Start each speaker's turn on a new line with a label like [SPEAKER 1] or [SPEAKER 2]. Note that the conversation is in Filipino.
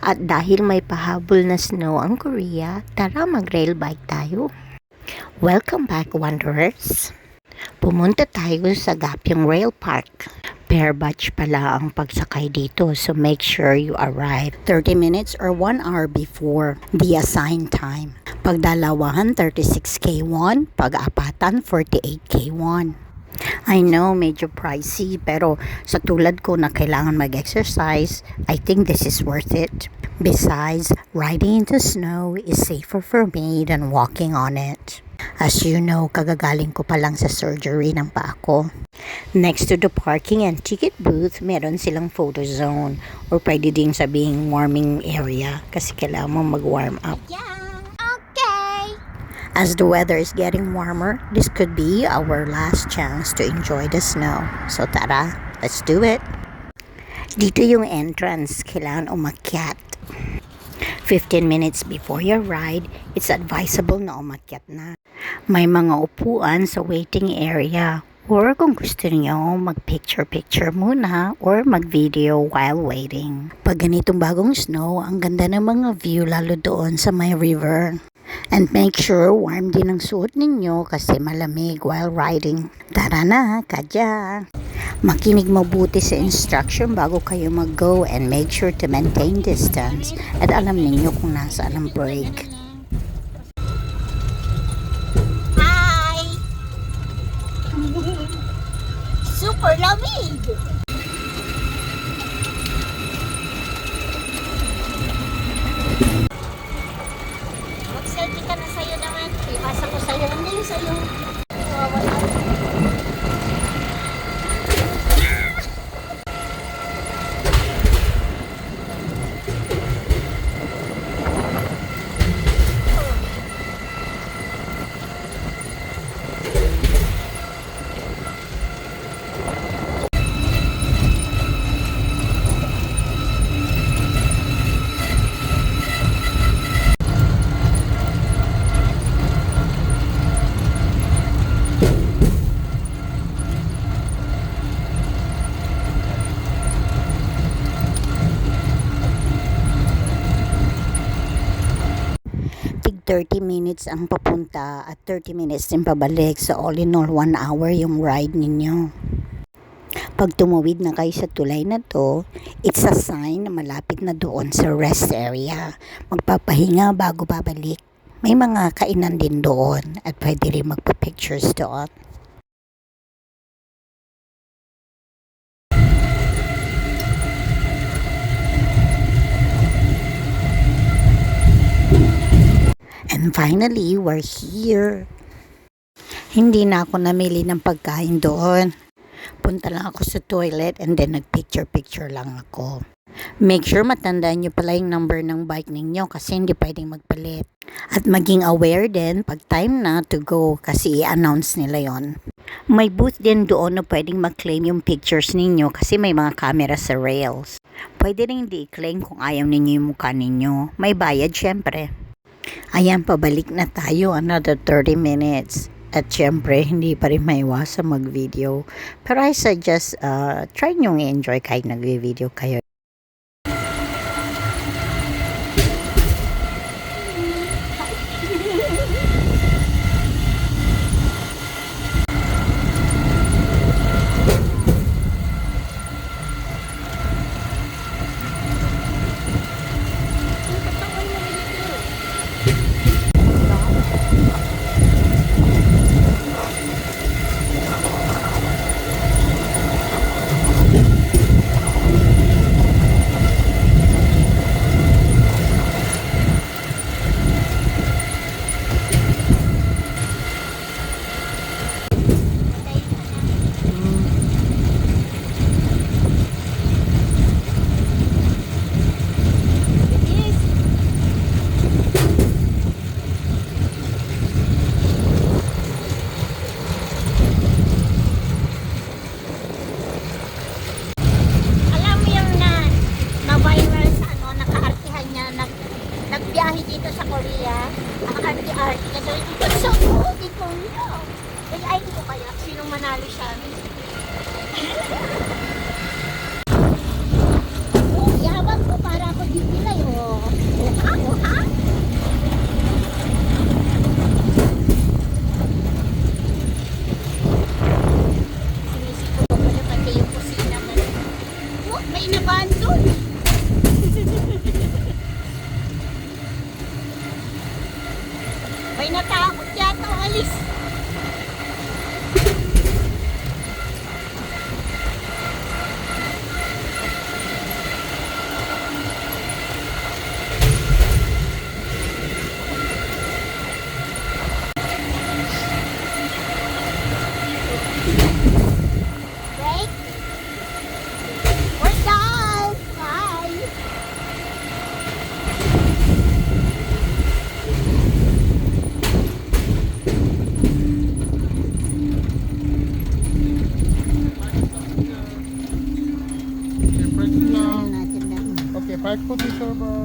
[SPEAKER 1] At dahil may pahabol na snow ang Korea, tara mag-rail bike tayo. Welcome back, wanderers! Pumunta tayo sa Gapyeong Rail Park. Per batch pala ang pagsakay dito, so make sure you arrive 30 minutes or 1 hour before the assigned time. Pagdalawahan 36K1, pag-apatan 48K1. I know, medyo pricey, pero sa tulad ko na kailangan mag-exercise, I think this is worth it. Besides, riding in the snow is safer for me than walking on it. As you know, kagagaling ko pa lang sa surgery ng paa ko. Next to the parking and ticket booth, meron silang photo zone or pwede ding sabihing warming area kasi kailangan mo mag-warm up. As the weather is getting warmer, this could be our last chance to enjoy the snow. So tara, let's do it! Dito yung entrance, kailangan umakyat. 15 minutes before your ride, it's advisable na umakyat na. May mga upuan sa waiting area. Or kung gusto niyo, mag-picture-picture muna or mag-video while waiting. Pag ganitong bagong snow, ang ganda ng mga view lalo doon sa may river. And make sure warm din ang suot ninyo kasi malamig while riding. Tara na, kadya! Makinig mabuti sa instruction bago kayo mag-go and make sure to maintain distance at alam ninyo kung nasaan ang brake.
[SPEAKER 2] Hi! Super lamig! Mag-selfie ka na sa'yo naman. Ipasa ko sa'yo. Hindi yung sa'yo. Wala.
[SPEAKER 1] Tig 30 minutes ang papunta at 30 minutes din pabalik. So all in all, 1 hour yung ride ninyo. Pag tumawid na kayo sa tulay na to, it's a sign na malapit na doon sa rest area. Magpapahinga bago babalik. May mga kainan din doon at pwede rin magpa-pictures doon. And finally, we're here. Hindi na ako namili ng pagkain doon. Punta lang ako sa toilet and then nagpicture-picture lang ako. Make sure matandaan nyo pala yung number ng bike ninyo kasi hindi pwedeng magpalit. At maging aware din pag time na to go kasi i-announce nila yon. May booth din doon na pwedeng mag-claim yung pictures ninyo kasi may mga camera sa rails. Pwede rin hindi i-claim kung ayaw ninyo yung mukha ninyo. May bayad syempre. Ayan, pabalik na tayo, another 30 minutes. At syempre, hindi pa rin maiwasan mag-video. Pero I suggest, try nyo i-enjoy kahit nag-video kayo.
[SPEAKER 3] Bye-bye.